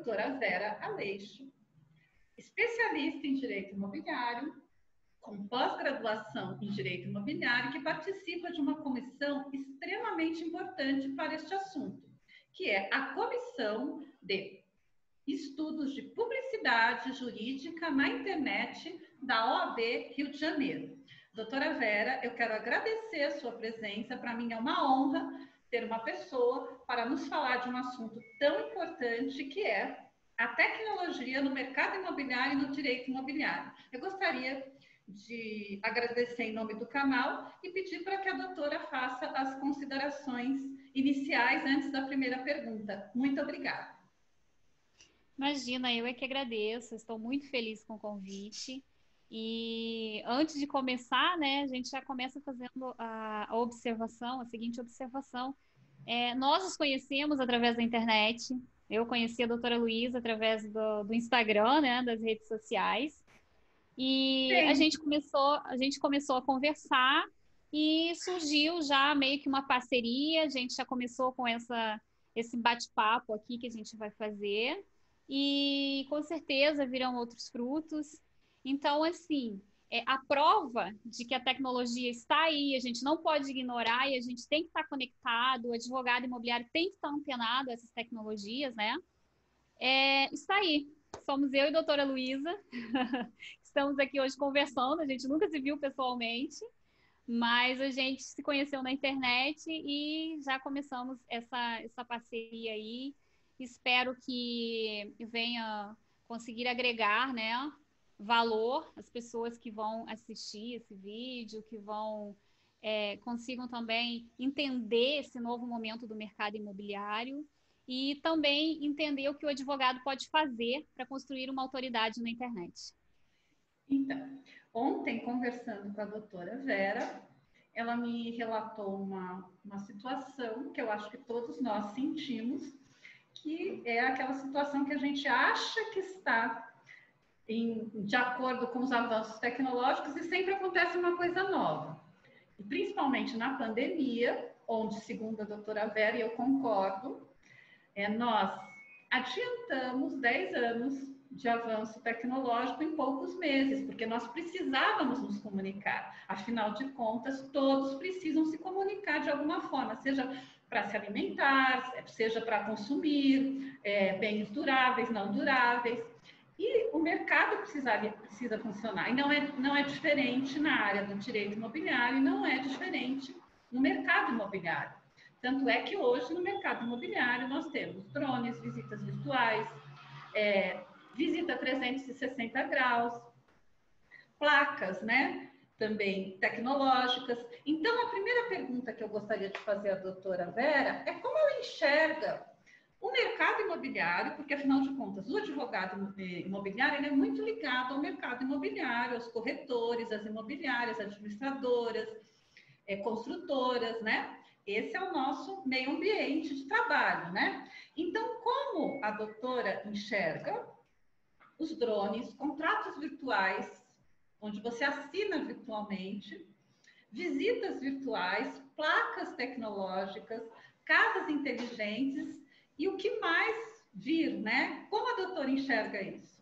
doutora Vera Aleixo, especialista em Direito Imobiliário, com pós-graduação em Direito Imobiliário, que participa de uma comissão extremamente importante para este assunto, que é a Comissão de Estudos de Publicidade Jurídica na Internet da OAB Rio de Janeiro. Doutora Vera, eu quero agradecer a sua presença. Para mim é uma honra ter uma pessoa para nos falar de um assunto tão importante que é a tecnologia no mercado imobiliário e no direito imobiliário. Eu gostaria de agradecer em nome do canal e pedir para que a doutora faça as considerações iniciais antes da primeira pergunta. Muito obrigada. Imagina, eu é que agradeço, estou muito feliz com o convite. E antes de começar, né, a gente já começa fazendo a observação, a seguinte observação. Nós nos conhecemos através da internet, eu conheci a doutora Luísa através do Instagram, né, das redes sociais, e a Sim. gente começou a conversar e surgiu já meio que uma parceria, a gente já começou com esse bate-papo aqui que a gente vai fazer, e com certeza virão outros frutos. Então, assim, a prova de que a tecnologia está aí, a gente não pode ignorar e a gente tem que estar conectado, o advogado imobiliário tem que estar antenado a essas tecnologias, né? Está aí. Somos eu e a doutora Luísa. Estamos aqui hoje conversando, a gente nunca se viu pessoalmente, mas a gente se conheceu na internet e já começamos essa parceria aí. Espero que venha conseguir agregar, né, valor às pessoas que vão assistir esse vídeo, que consigam também entender esse novo momento do mercado imobiliário e também entender o que o advogado pode fazer para construir uma autoridade na internet. Então, ontem, conversando com a doutora Vera, ela me relatou uma situação que eu acho que todos nós sentimos, que é aquela situação que a gente acha que está de acordo com os avanços tecnológicos e sempre acontece uma coisa nova. E principalmente na pandemia, onde, segundo a doutora Vera, e eu concordo, nós adiantamos 10 anos de avanço tecnológico em poucos meses, porque nós precisávamos nos comunicar. Afinal de contas, todos precisam se comunicar de alguma forma, seja para se alimentar, seja para consumir bens duráveis, não duráveis. E o mercado precisa funcionar. E não é diferente na área do direito imobiliário, e não é diferente no mercado imobiliário. Tanto é que hoje no mercado imobiliário nós temos drones, visitas virtuais, visita 360 graus, placas, né? Também tecnológicas. Então, a primeira pergunta que eu gostaria de fazer à doutora Vera é como ela enxerga o mercado imobiliário, porque, afinal de contas, o advogado imobiliário ele é muito ligado ao mercado imobiliário, aos corretores, às imobiliárias, administradoras, construtoras, né? Esse é o nosso meio ambiente de trabalho, né? Então, como a doutora enxerga os drones, contratos virtuais, onde você assina virtualmente, visitas virtuais, placas tecnológicas, casas inteligentes e o que mais vir, né? Como a doutora enxerga isso?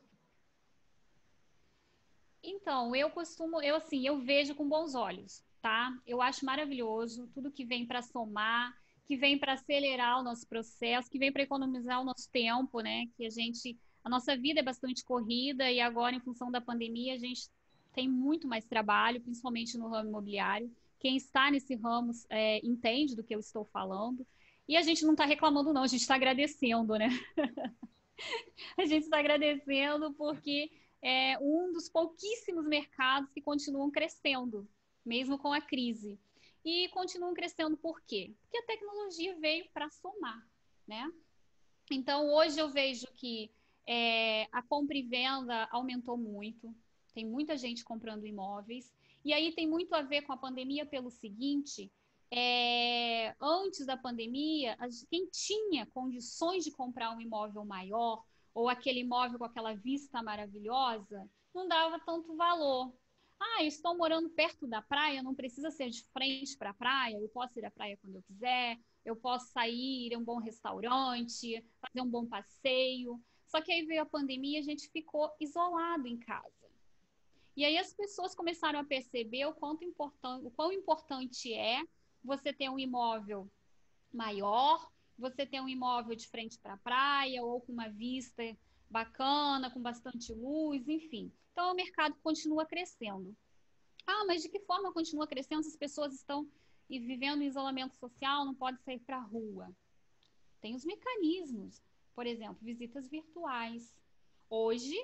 Então, eu vejo com bons olhos, tá? Eu acho maravilhoso tudo que vem para somar, que vem para acelerar o nosso processo, que vem para economizar o nosso tempo, né? A nossa vida é bastante corrida e agora, em função da pandemia, a gente tem muito mais trabalho, principalmente no ramo imobiliário. Quem está nesse ramo entende do que eu estou falando. E a gente não está reclamando, não, a gente está agradecendo, né? A gente está agradecendo porque é um dos pouquíssimos mercados que continuam crescendo, mesmo com a crise. E continuam crescendo por quê? Porque a tecnologia veio para somar, né? Então, hoje eu vejo que a compra e venda aumentou muito, tem muita gente comprando imóveis, e aí tem muito a ver com a pandemia pelo seguinte, antes da pandemia, quem tinha condições de comprar um imóvel maior, ou aquele imóvel com aquela vista maravilhosa, não dava tanto valor. Ah, eu estou morando perto da praia, não precisa ser de frente para a praia, eu posso ir à praia quando eu quiser, eu posso sair, ir a um bom restaurante, fazer um bom passeio. Só que aí veio a pandemia e a gente ficou isolado em casa. E aí as pessoas começaram a perceber o quão importante é você ter um imóvel maior, você ter um imóvel de frente para a praia ou com uma vista bacana, com bastante luz, enfim. Então o mercado continua crescendo. Ah, mas de que forma continua crescendo se as pessoas estão vivendo em isolamento social, não podem sair para a rua? Tem os mecanismos, por exemplo, visitas virtuais. Hoje,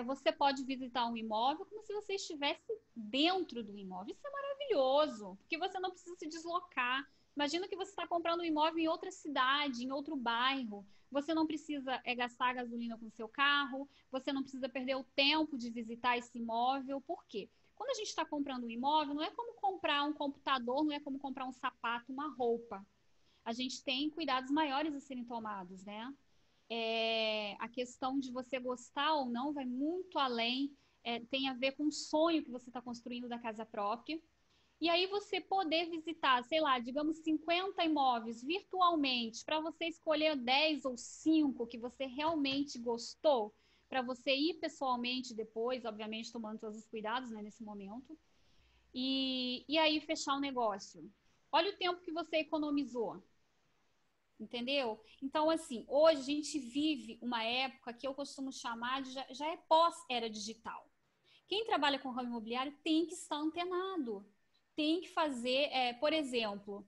você pode visitar um imóvel como se você estivesse dentro do imóvel. Isso é maravilhoso, porque você não precisa se deslocar. Imagina que você está comprando um imóvel em outra cidade, em outro bairro. Você não precisa gastar gasolina com o seu carro, você não precisa perder o tempo de visitar esse imóvel. Por quê? Quando a gente está comprando um imóvel, não é como comprar um computador, não é como comprar um sapato, uma roupa. A gente tem cuidados maiores a serem tomados, né? A questão de você gostar ou não vai muito além, tem a ver com o sonho que você está construindo da casa própria. E aí você poder visitar, sei lá, digamos 50 imóveis virtualmente, para você escolher 10 ou 5 que você realmente gostou, para você ir pessoalmente depois, obviamente tomando todos os cuidados, né, nesse momento, e aí fechar o negócio. Olha o tempo que você economizou. Entendeu? Então, assim, hoje a gente vive uma época que eu costumo chamar de já é pós-era digital. Quem trabalha com ramo imobiliário tem que estar antenado, tem que fazer, por exemplo,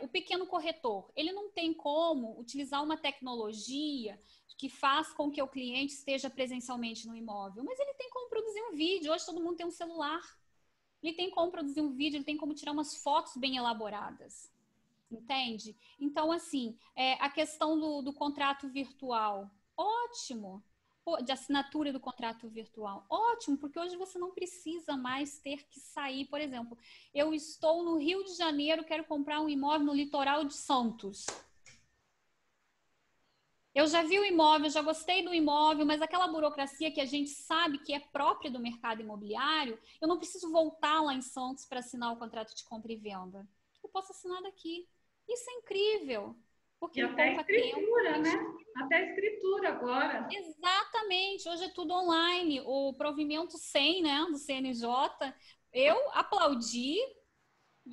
o pequeno corretor, ele não tem como utilizar uma tecnologia que faz com que o cliente esteja presencialmente no imóvel, mas ele tem como produzir um vídeo. Hoje todo mundo tem um celular, ele tem como produzir um vídeo, ele tem como tirar umas fotos bem elaboradas. Entende? Então, assim, a questão do contrato virtual, ótimo. Pô, de assinatura do contrato virtual, ótimo, porque hoje você não precisa mais ter que sair. Por exemplo, eu estou no Rio de Janeiro, quero comprar um imóvel no litoral de Santos. Eu já vi o imóvel, já gostei do imóvel, mas aquela burocracia que a gente sabe que é própria do mercado imobiliário, eu não preciso voltar lá em Santos para assinar o contrato de compra e venda. Eu posso assinar daqui. Isso é incrível, E porque me até poupa tempo. escritura, né? Até escritura agora. Exatamente, hoje é tudo online. O provimento 100, né, do CNJ, eu aplaudi,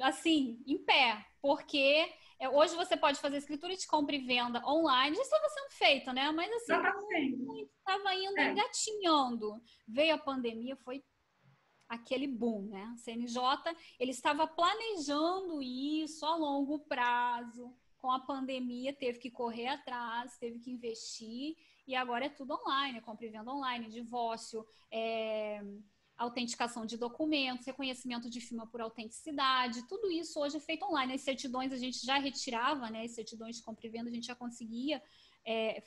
assim, em pé, porque hoje você pode fazer escritura de compra e venda online, já estava sendo feita, né? Mas assim, Já está sendo. estava ainda É. engatinhando. Veio a pandemia, foi aquele boom, né? O CNJ, ele estava planejando isso a longo prazo. Com a pandemia, teve que correr atrás, teve que investir, e agora é tudo online, compra e venda online, divórcio, autenticação de documentos, reconhecimento de firma por autenticidade, tudo isso hoje é feito online. As certidões a gente já retirava, né? As certidões de compra e venda a gente já conseguia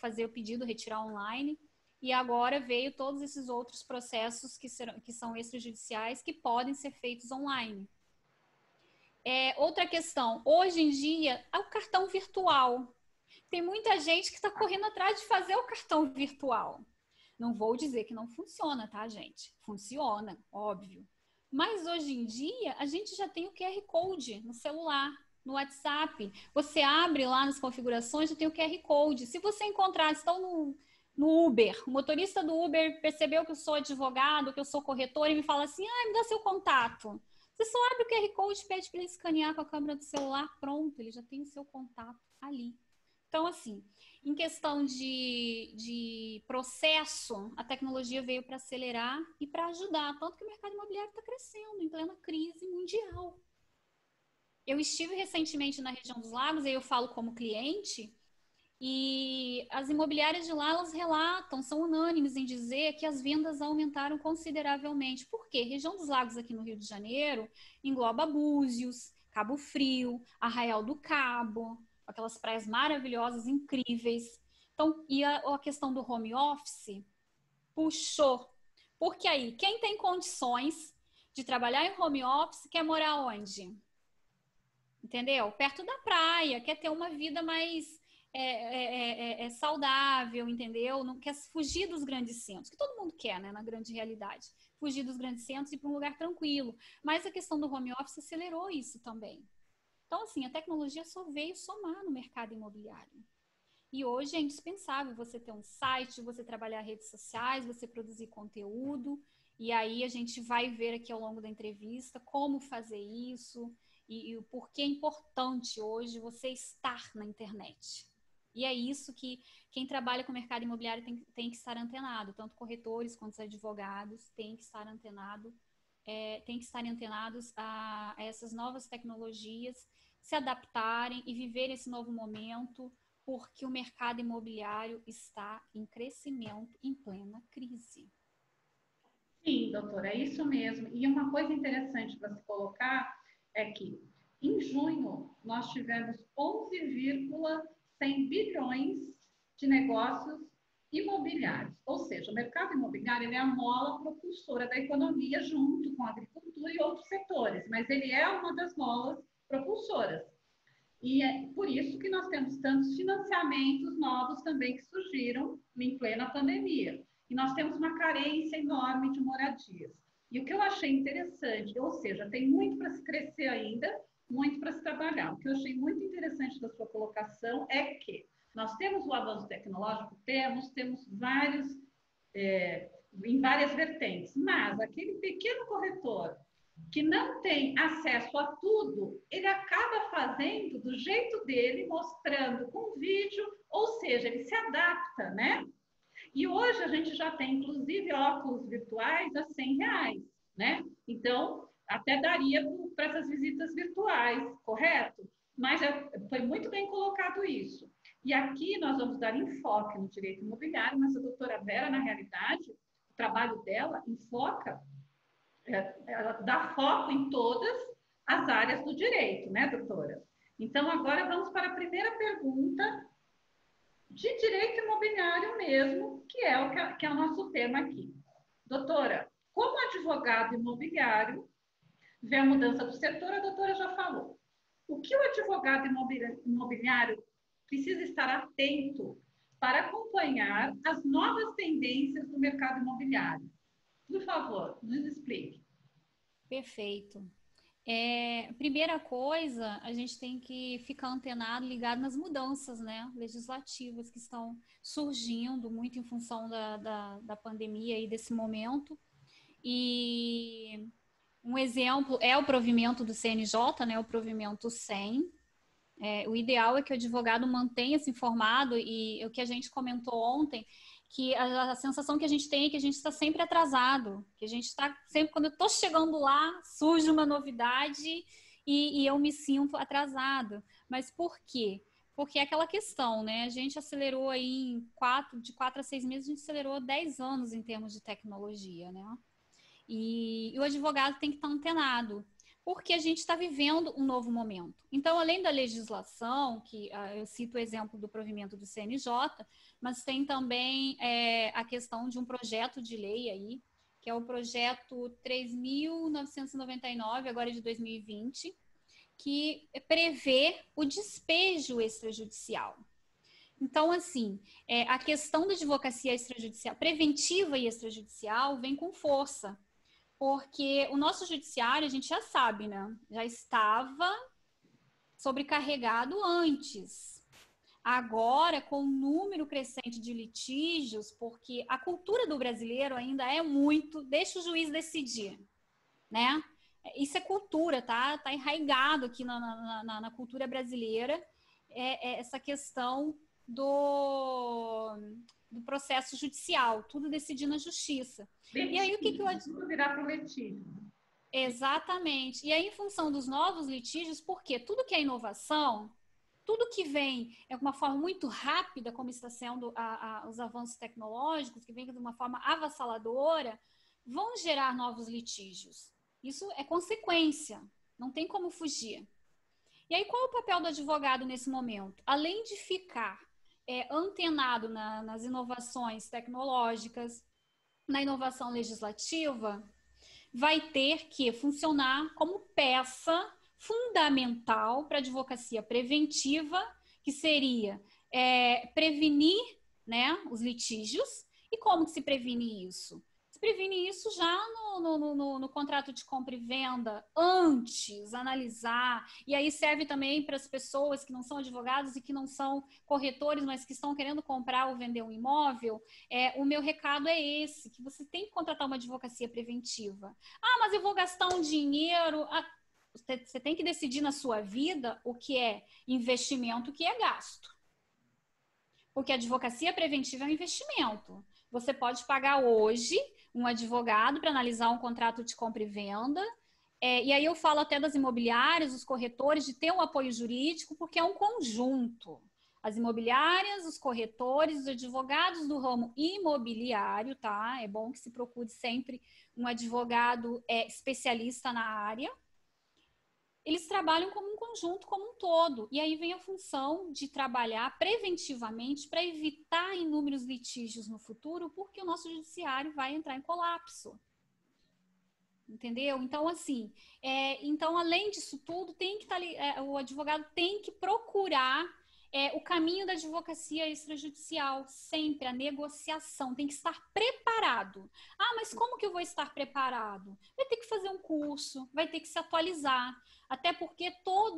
fazer o pedido, retirar online. E agora veio todos esses outros processos que são extrajudiciais que podem ser feitos online. Outra questão, hoje em dia, é o cartão virtual. Tem muita gente que está correndo atrás de fazer o cartão virtual. Não vou dizer que não funciona, tá, gente? Funciona, óbvio. Mas hoje em dia, a gente já tem o QR Code no celular, no WhatsApp. Você abre lá nas configurações, já tem o QR Code. Se você encontrar, estão no Uber, o motorista do Uber percebeu que eu sou advogado, que eu sou corretor, e me fala assim, me dá seu contato. Você só abre o QR Code, pede para ele escanear com a câmera do celular, pronto, ele já tem o seu contato ali. Então, assim, em questão de processo, a tecnologia veio para acelerar e para ajudar, tanto que o mercado imobiliário está crescendo em plena crise mundial. Eu estive recentemente na região dos lagos, aí eu falo como cliente, e as imobiliárias de lá, elas relatam, são unânimes em dizer que as vendas aumentaram consideravelmente. Por quê? Região dos Lagos aqui no Rio de Janeiro engloba Búzios, Cabo Frio, Arraial do Cabo, aquelas praias maravilhosas, incríveis. Então, e a questão do home office puxou. Porque aí, quem tem condições de trabalhar em home office quer morar onde? Entendeu? Perto da praia, quer ter uma vida mais saudável, entendeu? Não quer fugir dos grandes centros, que todo mundo quer, né, na grande realidade. Fugir dos grandes centros e ir para um lugar tranquilo. Mas a questão do home office acelerou isso também. Então, assim, a tecnologia só veio somar no mercado imobiliário. E hoje é indispensável você ter um site, você trabalhar redes sociais, você produzir conteúdo. E aí a gente vai ver aqui ao longo da entrevista como fazer isso e o porquê é importante hoje você estar na internet. E é isso que quem trabalha com o mercado imobiliário tem que estar antenado, tanto corretores quanto os advogados têm que estar antenados a essas novas tecnologias, se adaptarem e viver esse novo momento, porque o mercado imobiliário está em crescimento, em plena crise. Sim, doutora, é isso mesmo. E uma coisa interessante para se colocar é que, em junho, nós tivemos 11,100 bilhões de negócios imobiliários. Ou seja, o mercado imobiliário ele é a mola propulsora da economia junto com a agricultura e outros setores, mas ele é uma das molas propulsoras. E é por isso que nós temos tantos financiamentos novos também que surgiram em plena pandemia. E nós temos uma carência enorme de moradias. E o que eu achei interessante, ou seja, tem muito para se crescer ainda, muito para se trabalhar. O que eu achei muito interessante da sua colocação é que nós temos o avanço tecnológico, temos vários, em várias vertentes, mas aquele pequeno corretor que não tem acesso a tudo, ele acaba fazendo do jeito dele, mostrando com vídeo, ou seja, ele se adapta, né? E hoje a gente já tem, inclusive, óculos virtuais a R$ 100, né? Então, até daria para essas visitas virtuais, correto? Mas foi muito bem colocado isso. E aqui nós vamos dar enfoque no direito imobiliário, mas a doutora Vera, na realidade, o trabalho dela enfoca, ela dá foco em todas as áreas do direito, né, doutora? Então, agora vamos para a primeira pergunta de direito imobiliário mesmo, que é o nosso tema aqui. Doutora, como advogado imobiliário, vê a mudança do setor, a doutora já falou. O que o advogado imobiliário precisa estar atento para acompanhar as novas tendências do mercado imobiliário? Por favor, nos explique. Perfeito. Primeira coisa, a gente tem que ficar antenado, ligado nas mudanças, né, legislativas que estão surgindo muito em função da pandemia e desse momento. E um exemplo é o provimento do CNJ, né, o provimento 100. O ideal é que o advogado mantenha-se informado e o que a gente comentou ontem, que a sensação que a gente tem é que a gente está sempre atrasado, que a gente está sempre, quando eu estou chegando lá, surge uma novidade e eu me sinto atrasado. Mas por quê? Porque é aquela questão, né? A gente acelerou aí de 4 a 6 meses, a gente acelerou 10 anos em termos de tecnologia, né? E o advogado tem que estar antenado, porque a gente está vivendo um novo momento. Então, além da legislação, que eu cito o exemplo do provimento do CNJ, mas tem também a questão de um projeto de lei aí, que é o projeto 3.999, agora de 2020, que prevê o despejo extrajudicial. Então, assim, a questão da advocacia extrajudicial, preventiva e extrajudicial, vem com força. Porque o nosso judiciário, a gente já sabe, né? Já estava sobrecarregado antes. Agora, com o número crescente de litígios, porque a cultura do brasileiro ainda é muito, deixa o juiz decidir, né? Isso é cultura, tá? Tá enraizado aqui na cultura brasileira, essa questão do processo judicial, tudo decidir na justiça. Letício, e aí o que tudo virar para o litígio. Exatamente. E aí, em função dos novos litígios, porque tudo que é inovação, tudo que vem é uma forma muito rápida, como está sendo os avanços tecnológicos, que vem de uma forma avassaladora, vão gerar novos litígios. Isso é consequência, não tem como fugir. E aí, qual é o papel do advogado nesse momento? Além de ficar antenado nas inovações tecnológicas, na inovação legislativa, vai ter que funcionar como peça fundamental para a advocacia preventiva, que seria prevenir, né, os litígios. E como que se previne isso? previne isso já no contrato de compra e venda, antes, analisar. E aí serve também para as pessoas que não são advogados e que não são corretores, mas que estão querendo comprar ou vender um imóvel. O meu recado é esse, que você tem que contratar uma advocacia preventiva. Ah, mas eu vou gastar um dinheiro... Você tem que decidir na sua vida o que é investimento, o que é gasto. Porque a advocacia preventiva é um investimento. Você pode pagar hoje um advogado para analisar um contrato de compra e venda. E aí eu falo até das imobiliárias, os corretores, de ter um apoio jurídico, porque é um conjunto. As imobiliárias, os corretores, os advogados do ramo imobiliário, tá? É bom que se procure sempre um advogado especialista na área. Eles trabalham como um conjunto, como um todo. E aí vem a função de trabalhar preventivamente para evitar inúmeros litígios no futuro, porque o nosso judiciário vai entrar em colapso. Entendeu? Então, assim, então, além disso tudo, tem que o advogado tem que procurar o caminho da advocacia extrajudicial, sempre a negociação, tem que estar preparado. Ah, mas como que eu vou estar preparado? Vai ter que fazer um curso, vai ter que se atualizar, até porque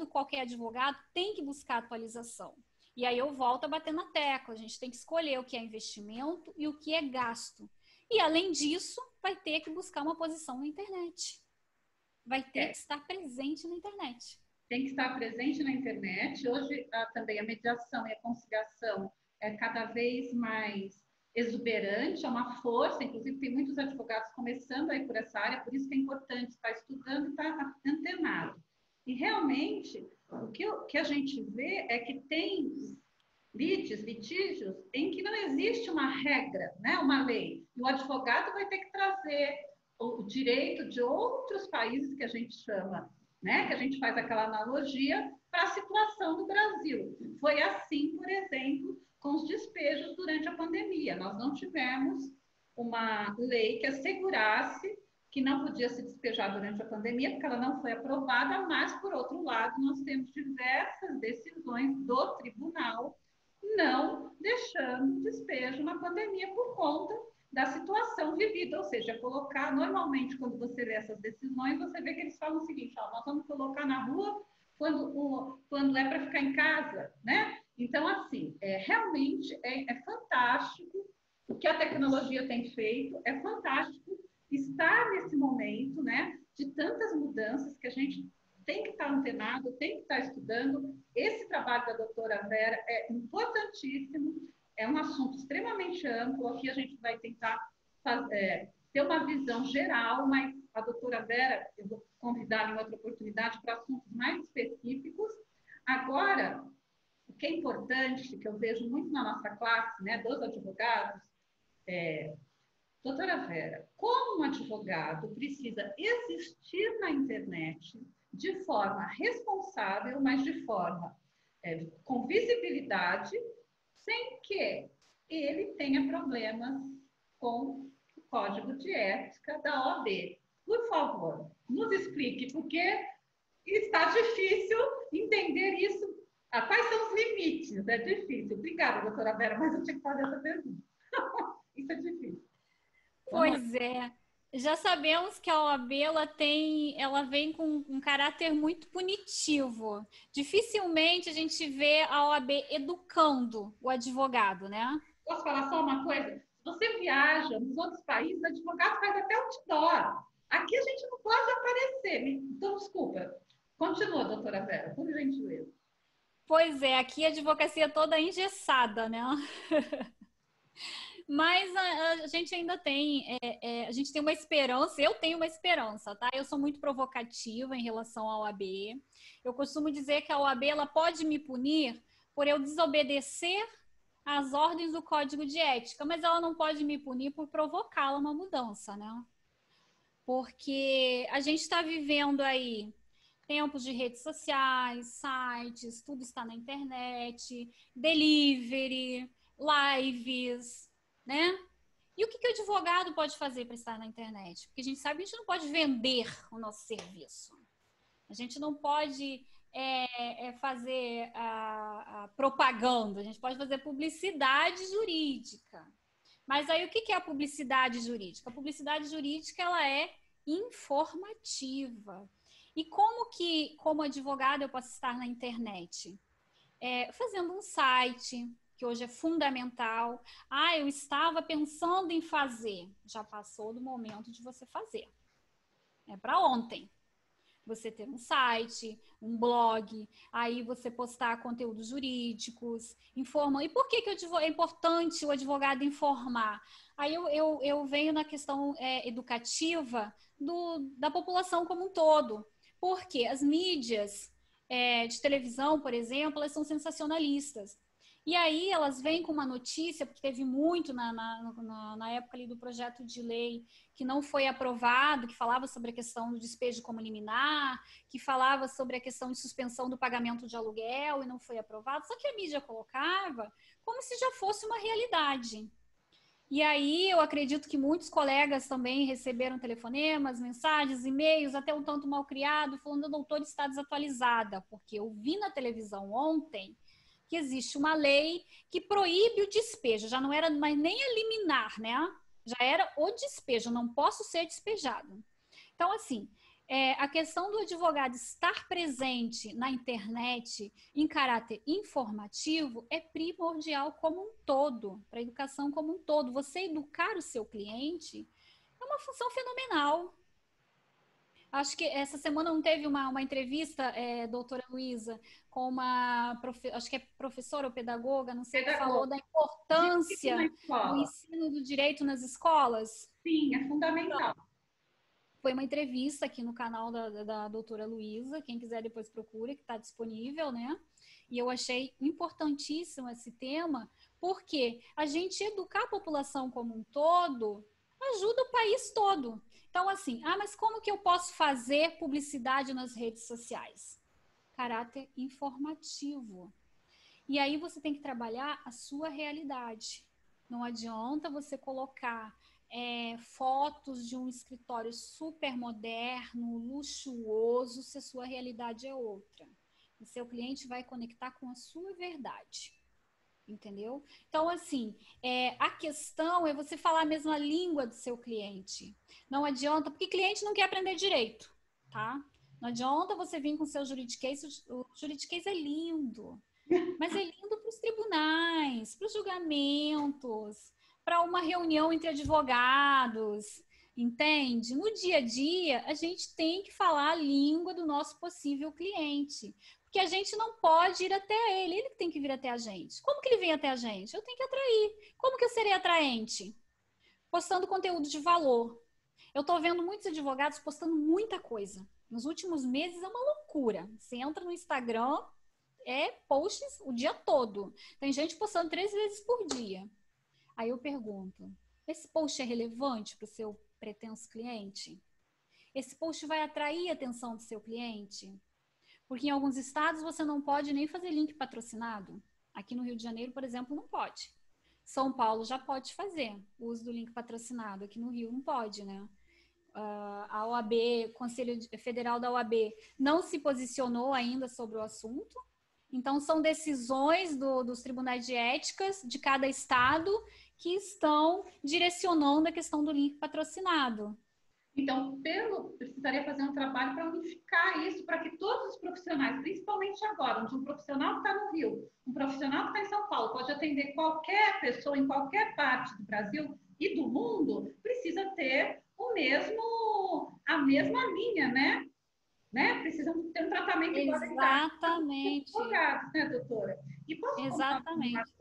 qualquer advogado tem que buscar atualização. E aí eu volto a bater na tecla, a gente tem que escolher o que é investimento e o que é gasto. E além disso, vai ter que buscar uma posição na internet. Vai ter que estar presente na internet. Tem que estar presente na internet. Hoje, também a mediação e a conciliação é cada vez mais exuberante, é uma força, inclusive tem muitos advogados começando aí por essa área, por isso que é importante estar estudando e estar antenado. E realmente, o que a gente vê é que tem litígios em que não existe uma regra, né, uma lei. E o advogado vai ter que trazer o direito de outros países que a gente chama, né, que a gente faz aquela analogia para a situação do Brasil. Foi assim, por exemplo, com os despejos durante a pandemia. Nós não tivemos uma lei que assegurasse que não podia se despejar durante a pandemia, porque ela não foi aprovada, mas, por outro lado, nós temos diversas decisões do tribunal não deixando despejo na pandemia por conta da situação vivida, ou seja, colocar, normalmente, quando você lê essas decisões, você vê que eles falam o seguinte, ó, nós vamos colocar na rua quando é para ficar em casa, né? Então, assim, realmente é fantástico o que a tecnologia tem feito, é fantástico estar nesse momento, né, de tantas mudanças que a gente tem que estar antenado, tem que estar estudando. Esse trabalho da doutora Vera é importantíssimo, é um assunto extremamente amplo, aqui a gente vai tentar ter uma visão geral, mas a doutora Vera, eu vou convidá-la em outra oportunidade para assuntos mais específicos. Agora, o que é importante, que eu vejo muito na nossa classe, né, dos advogados, doutora Vera, como um advogado precisa existir na internet de forma responsável, mas de forma com visibilidade, sem que ele tenha problemas com o código de ética da OAB. Por favor, nos explique, porque está difícil entender isso. Quais são os limites? É difícil. Obrigada, doutora Vera, mas eu tinha que fazer essa pergunta. Isso é difícil. Pois é. Já sabemos que a OAB ela vem com um caráter muito punitivo. Dificilmente a gente vê a OAB educando o advogado, né? Posso falar só uma coisa? Se você viaja nos outros países, o advogado faz até outdoor. Aqui a gente não pode aparecer. Então, desculpa. Continua, doutora Vera, por gentileza. Pois é, aqui a advocacia toda engessada, né? Mas a gente ainda tem, a gente tem uma esperança, eu tenho uma esperança, tá? Eu sou muito provocativa em relação à OAB. Eu costumo dizer que a OAB ela pode me punir por eu desobedecer às ordens do Código de Ética, mas ela não pode me punir por provocá-la uma mudança, né? Porque a gente está vivendo aí tempos de redes sociais, sites, tudo está na internet, delivery, lives, né? E o que o advogado pode fazer para estar na internet? Porque a gente sabe que a gente não pode vender o nosso serviço. A gente não pode fazer a propaganda, a gente pode fazer publicidade jurídica. Mas aí o que é a publicidade jurídica? A publicidade jurídica, ela é informativa. E como advogada, eu posso estar na internet? Fazendo um site, que hoje é fundamental. Ah, eu estava pensando em fazer. Já passou do momento de você fazer. É para ontem. Você ter um site, um blog, aí você postar conteúdos jurídicos, informa. E por que é importante o advogado informar? Aí eu venho na questão educativa da população como um todo. Porque as mídias de televisão, por exemplo, elas são sensacionalistas. E aí elas vêm com uma notícia, porque teve muito na época ali do projeto de lei que não foi aprovado, que falava sobre a questão do despejo como liminar, que falava sobre a questão de suspensão do pagamento de aluguel e não foi aprovado. Só que a mídia colocava como se já fosse uma realidade. E aí eu acredito que muitos colegas também receberam telefonemas, mensagens, e-mails, até um tanto mal criado, falando: a doutora está desatualizada, porque eu vi na televisão ontem que existe uma lei que proíbe o despejo, já não era mais nem a liminar, né? Já era o despejo, não posso ser despejado. Então, assim, a questão do advogado estar presente na internet em caráter informativo é primordial como um todo, para a educação como um todo. Você educar o seu cliente é uma função fenomenal. Acho que essa semana não teve uma entrevista, doutora Luísa, com acho que é professora ou pedagoga, não sei, que falou da importância do ensino do direito nas escolas? Sim, é fundamental. Então, foi uma entrevista aqui no canal da doutora Luísa, quem quiser depois procura, que está disponível, né? E eu achei importantíssimo esse tema, porque a gente educar a população como um todo ajuda o país todo. Então, assim, mas como que eu posso fazer publicidade nas redes sociais? Caráter informativo. E aí você tem que trabalhar a sua realidade. Não adianta você colocar fotos de um escritório super moderno, luxuoso, se a sua realidade é outra. O seu cliente vai conectar com a sua verdade. Entendeu? Então, assim, a questão é você falar a mesma língua do seu cliente. Não adianta, porque cliente não quer aprender direito, tá? Não adianta você vir com o seu juridiquês, o juridiquês é lindo, mas é lindo para os tribunais, para os julgamentos, para uma reunião entre advogados, entende? No dia a dia, a gente tem que falar a língua do nosso possível cliente. Porque a gente não pode ir até ele, ele tem que vir até a gente. Como que ele vem até a gente? Eu tenho que atrair. Como que eu serei atraente? Postando conteúdo de valor. Eu estou vendo muitos advogados postando muita coisa. Nos últimos meses é uma loucura. Você entra no Instagram, posts o dia todo. Tem gente postando 3 vezes por dia. Aí eu pergunto, esse post é relevante para o seu pretenso cliente? Esse post vai atrair a atenção do seu cliente? Porque em alguns estados você não pode nem fazer link patrocinado. Aqui no Rio de Janeiro, por exemplo, não pode. São Paulo já pode fazer o uso do link patrocinado. Aqui no Rio não pode, né? A OAB, Conselho Federal da OAB, não se posicionou ainda sobre o assunto. Então, são decisões dos tribunais de éticas de cada estado que estão direcionando a questão do link patrocinado. Então, precisaria fazer um trabalho para unificar isso, para que todos os profissionais, principalmente agora, onde um profissional que está no Rio, um profissional que está em São Paulo, pode atender qualquer pessoa em qualquer parte do Brasil e do mundo, precisa ter a mesma linha, né? Precisam ter um tratamento igualitário. Exatamente. Advogados, né, doutora? E posso Exatamente.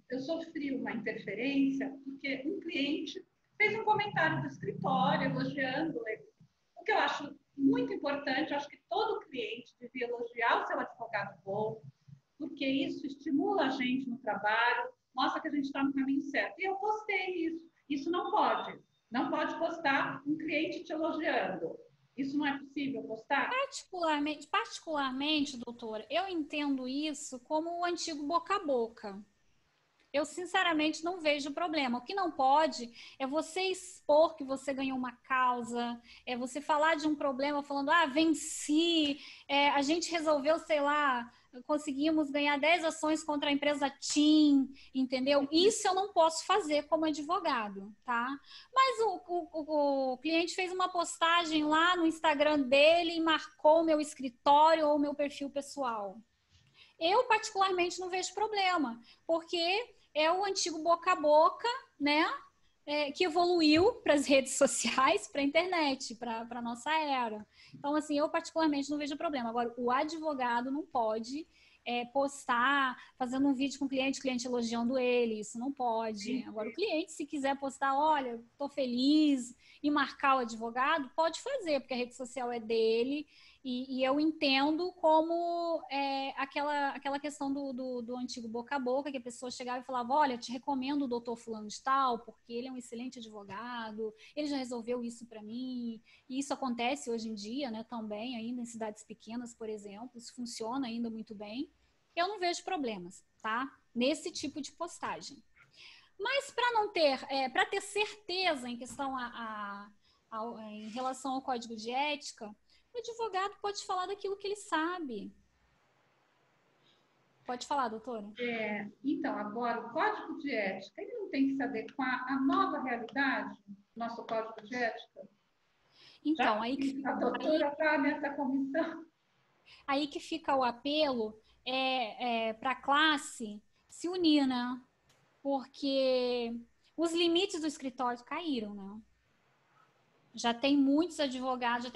Eu sofri uma interferência, porque um cliente fez um comentário do escritório, elogiando ele. O que eu acho muito importante, eu acho que todo cliente devia elogiar o seu advogado bom, porque isso estimula a gente no trabalho, mostra que a gente está no caminho certo. E eu postei isso. Isso não pode. Não pode postar um cliente te elogiando. Isso não é possível postar? Particularmente, doutora, eu entendo isso como o antigo boca a boca. Eu, sinceramente, não vejo problema. O que não pode é você expor que você ganhou uma causa, é você falar de um problema falando, ah, venci, a gente resolveu, sei lá, conseguimos ganhar 10 ações contra a empresa TIM, entendeu? Isso eu não posso fazer como advogado, tá? Mas o cliente fez uma postagem lá no Instagram dele e marcou o meu escritório ou o meu perfil pessoal. Eu, particularmente, não vejo problema, porque é o antigo boca a boca, né? Que evoluiu para as redes sociais, para a internet, para a nossa era. Então, assim, eu particularmente não vejo problema. Agora, o advogado não pode postar, fazendo um vídeo com o cliente elogiando ele, isso não pode. Agora, o cliente, se quiser postar, olha, estou feliz, e marcar o advogado, pode fazer, porque a rede social é dele, e eu entendo como aquela questão do antigo boca a boca, que a pessoa chegava e falava, olha, te recomendo o doutor fulano de tal, porque ele é um excelente advogado, ele já resolveu isso para mim, e isso acontece hoje em dia, né, também, ainda em cidades pequenas, por exemplo, isso funciona ainda muito bem. Eu não vejo problemas, tá? Nesse tipo de postagem. Mas para não ter, para ter certeza em questão em relação ao código de ética, o advogado pode falar daquilo que ele sabe. Pode falar, doutora. Então, agora, o código de ética, ele não tem que se adequar à nova realidade, nosso código de ética? Então, Já que a doutora está nessa comissão. Aí que fica o apelo para a classe se unir, né? Porque os limites do escritório caíram, né? Já tem muitos advogados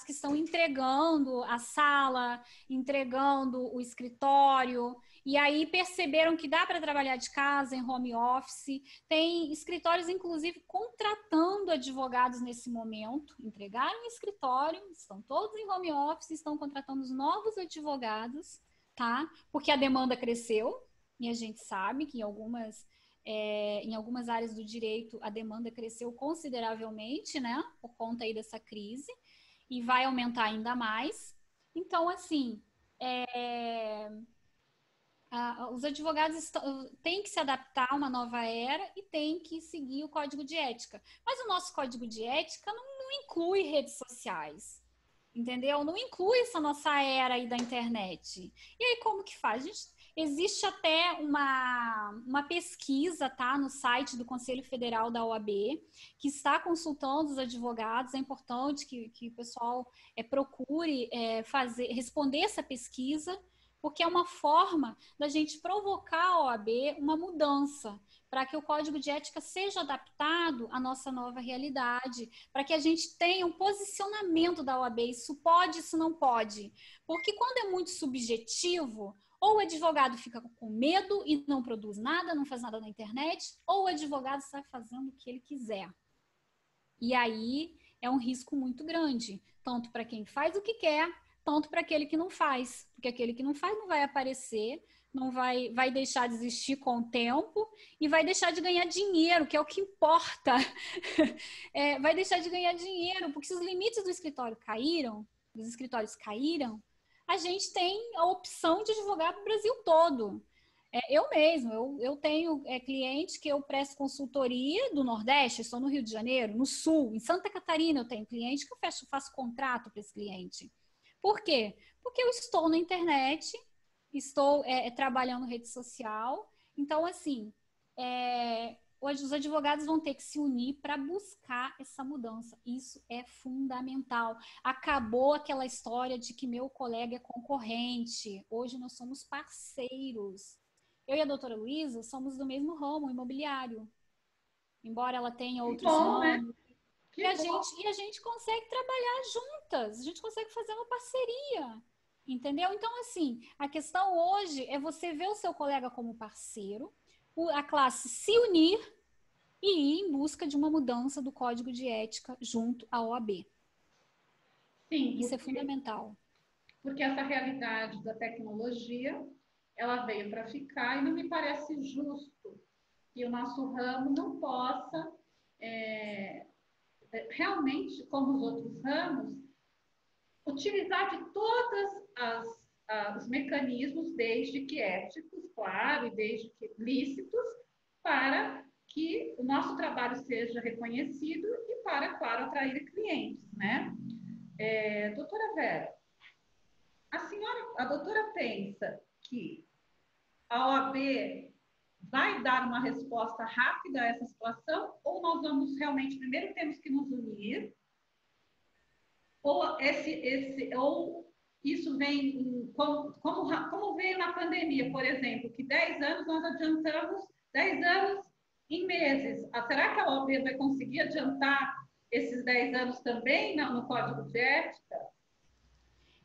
que estão entregando a sala, entregando o escritório, e aí perceberam que dá para trabalhar de casa, em home office. Tem escritórios, inclusive, contratando advogados nesse momento. Entregaram o escritório, estão todos em home office, estão contratando os novos advogados, tá? Porque a demanda cresceu, e a gente sabe que em algumas áreas do direito a demanda cresceu consideravelmente, né, por conta aí dessa crise, e vai aumentar ainda mais. Então, assim, os advogados têm que se adaptar a uma nova era e têm que seguir o código de ética. Mas o nosso código de ética não inclui redes sociais, entendeu? Não inclui essa nossa era aí da internet. E aí, como que faz? Existe até uma pesquisa, tá, no site do Conselho Federal da OAB, que está consultando os advogados. É importante que o pessoal procure responder essa pesquisa, porque é uma forma da gente provocar a OAB uma mudança, para que o Código de Ética seja adaptado à nossa nova realidade, para que a gente tenha um posicionamento da OAB, isso pode, isso não pode. Porque quando é muito subjetivo, ou o advogado fica com medo e não produz nada, não faz nada na internet, ou o advogado sai fazendo o que ele quiser. E aí é um risco muito grande, tanto para quem faz o que quer, tanto para aquele que não faz. Porque aquele que não faz não vai aparecer, não vai deixar de existir com o tempo e vai deixar de ganhar dinheiro, que é o que importa. Vai deixar de ganhar dinheiro, porque se os limites do escritório caíram, dos escritórios caíram, a gente tem a opção de advogar para o Brasil todo. Eu mesmo, eu tenho cliente que eu presto consultoria do Nordeste, estou no Rio de Janeiro, no Sul, em Santa Catarina eu tenho cliente que eu faço contrato para esse cliente. Por quê? Porque eu estou na internet, estou trabalhando rede social, então assim, hoje os advogados vão ter que se unir para buscar essa mudança. Isso é fundamental. Acabou aquela história de que meu colega é concorrente. Hoje nós somos parceiros. Eu e a doutora Luísa somos do mesmo ramo imobiliário. Embora ela tenha outros Bom, né? ramos. E a gente consegue trabalhar juntas. A gente consegue fazer uma parceria. Entendeu? Então, assim, a questão hoje é você ver o seu colega como parceiro, a classe se unir e ir em busca de uma mudança do código de ética junto à OAB. Sim, isso é fundamental. Porque essa realidade da tecnologia, ela veio para ficar e não me parece justo que o nosso ramo não possa, realmente, como os outros ramos, utilizar de todas os mecanismos, desde que éticos, claro, e desde que lícitos, para que o nosso trabalho seja reconhecido e para, claro, atrair clientes, né? Doutora Vera, a doutora pensa que a OAB vai dar uma resposta rápida a essa situação ou nós vamos realmente, primeiro temos que nos unir, ou isso vem, como veio na pandemia, por exemplo, que 10 anos nós adiantamos 10 anos em meses. Será que a OAB vai conseguir adiantar esses 10 anos também no Código de Ética?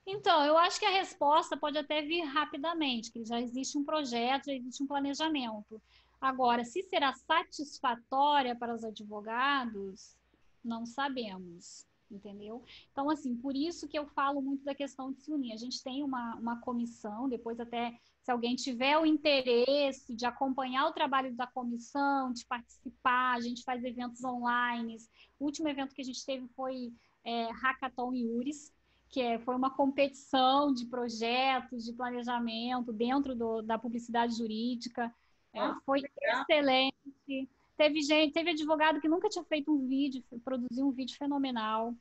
Então, eu acho que a resposta pode até vir rapidamente, que já existe um projeto, já existe um planejamento. Agora, se será satisfatória para os advogados, não sabemos, entendeu? Então, assim, por isso que eu falo muito da questão de se unir. A gente tem uma comissão, depois até, se alguém tiver o interesse de acompanhar o trabalho da comissão, de participar, a gente faz eventos online. O último evento que a gente teve foi Hackathon Iuris, foi uma competição de projetos, de planejamento dentro da publicidade jurídica. Foi excelente. Teve advogado que nunca tinha feito um vídeo, produziu um vídeo fenomenal.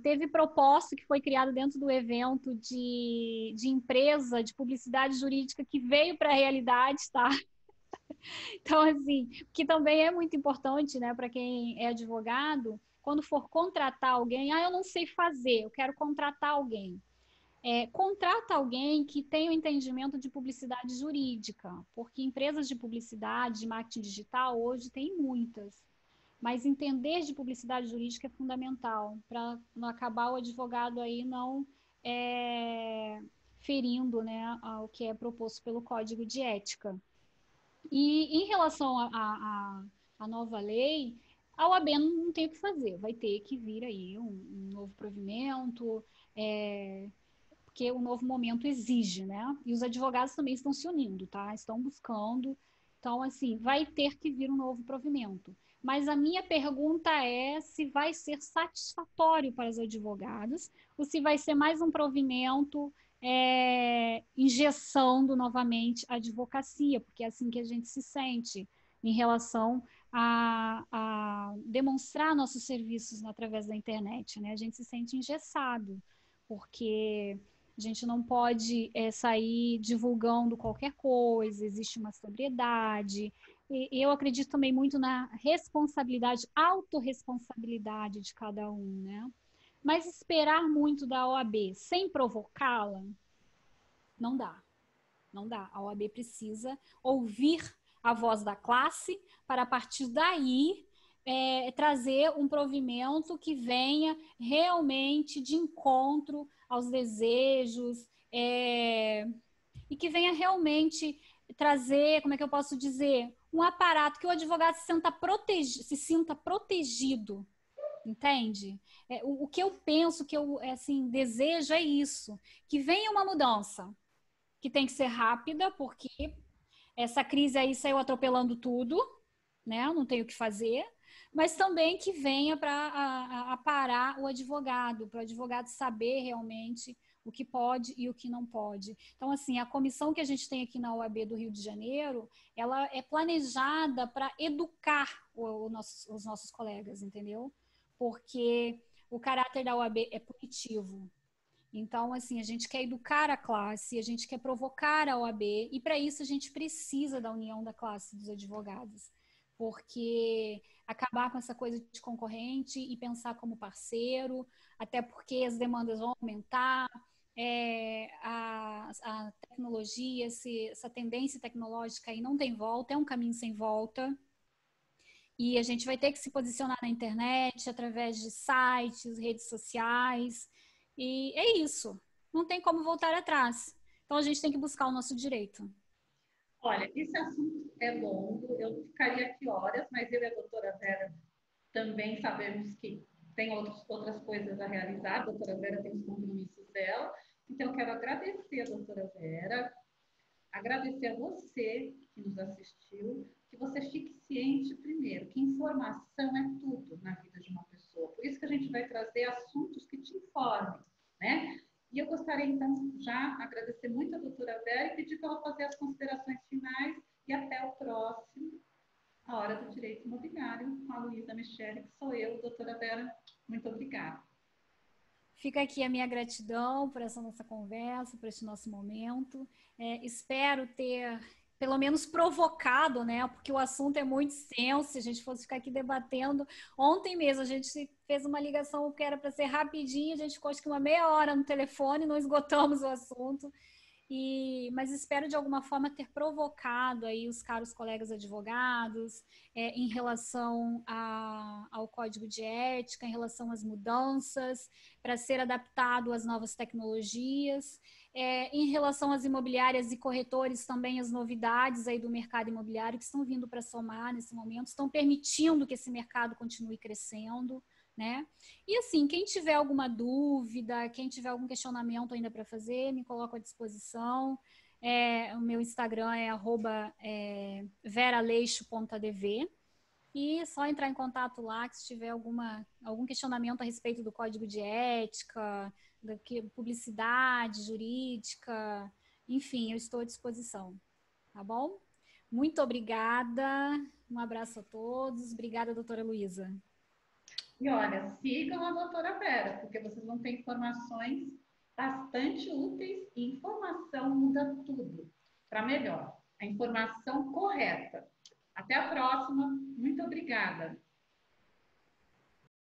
Teve propósito que foi criado dentro do evento de empresa de publicidade jurídica que veio para a realidade, tá? Então, assim, que também é muito importante, né, para quem é advogado, quando for contratar alguém, eu não sei fazer, eu quero contratar alguém. Contrata alguém que tenha o entendimento de publicidade jurídica, porque empresas de publicidade, de marketing digital, hoje tem muitas. Mas entender de publicidade jurídica é fundamental, para não acabar o advogado aí não ferindo, né, ao que é proposto pelo Código de Ética. E em relação à nova lei, a OAB não tem o que fazer, vai ter que vir aí um novo provimento, porque o novo momento exige, né? E os advogados também estão se unindo, tá? Estão buscando. Então, assim, vai ter que vir um novo provimento. Mas a minha pergunta é se vai ser satisfatório para os advogados ou se vai ser mais um provimento engessando novamente a advocacia, porque é assim que a gente se sente em relação a demonstrar nossos serviços através da internet, né? A gente se sente engessado, porque a gente não pode sair divulgando qualquer coisa, existe uma sobriedade. E eu acredito também muito na responsabilidade, autorresponsabilidade de cada um, né? Mas esperar muito da OAB sem provocá-la, não dá. Não dá. A OAB precisa ouvir a voz da classe para, a partir daí, trazer um provimento que venha realmente de encontro aos desejos e que venha realmente trazer, como é que eu posso dizer, um aparato que o advogado se sinta protegido, entende? O que eu penso, que eu assim, desejo é isso, que venha uma mudança, que tem que ser rápida, porque essa crise aí saiu atropelando tudo, né? Não tem o que fazer, mas também que venha para parar o advogado, para o advogado saber realmente o que pode e o que não pode. Então, assim, a comissão que a gente tem aqui na OAB do Rio de Janeiro, ela é planejada para educar os nossos colegas, entendeu? Porque o caráter da OAB é punitivo. Então, assim, a gente quer educar a classe, a gente quer provocar a OAB, e para isso a gente precisa da união da classe dos advogados, porque acabar com essa coisa de concorrente e pensar como parceiro, até porque as demandas vão aumentar, a tecnologia, essa tendência tecnológica aí não tem volta, é um caminho sem volta, e a gente vai ter que se posicionar na internet, através de sites, redes sociais, e é isso. Não tem como voltar atrás. Então a gente tem que buscar o nosso direito. Olha, esse assunto é longo, eu ficaria aqui horas, mas eu e a doutora Vera também sabemos que tem outras coisas a realizar, a doutora Vera tem os compromissos dela, então eu quero agradecer a doutora Vera, agradecer a você que nos assistiu, que você fique ciente primeiro, que informação é tudo na vida de uma pessoa, por isso que a gente vai trazer assuntos que te informem, né? E eu gostaria, então, já agradecer muito a doutora Vera e pedir para ela fazer as considerações finais e até o próximo, A Hora do Direito Imobiliário, com a Luísa Michele, que sou eu, doutora Vera. Muito obrigada. Fica aqui a minha gratidão por essa nossa conversa, por esse nosso momento. Espero ter, pelo menos, provocado, né? Porque o assunto é muito extenso, se a gente fosse ficar aqui debatendo. Ontem mesmo a gente fez uma ligação que era para ser rapidinho, a gente ficou acho que uma meia hora no telefone, não esgotamos o assunto. Mas espero de alguma forma ter provocado aí os caros colegas advogados em relação ao código de ética, em relação às mudanças, para ser adaptado às novas tecnologias, em relação às imobiliárias e corretores também, as novidades aí do mercado imobiliário que estão vindo para somar nesse momento, estão permitindo que esse mercado continue crescendo, né? E assim, quem tiver alguma dúvida, quem tiver algum questionamento ainda para fazer, me coloco à disposição. O meu Instagram é @veraleixo.adv e é só entrar em contato lá que se tiver algum questionamento a respeito do código de ética, publicidade jurídica, enfim, eu estou à disposição, tá bom? Muito obrigada, um abraço a todos, obrigada, doutora Luísa. E olha, sigam a doutora Vera, porque vocês vão ter informações bastante úteis e informação muda tudo para melhor. A informação correta. Até a próxima. Muito obrigada.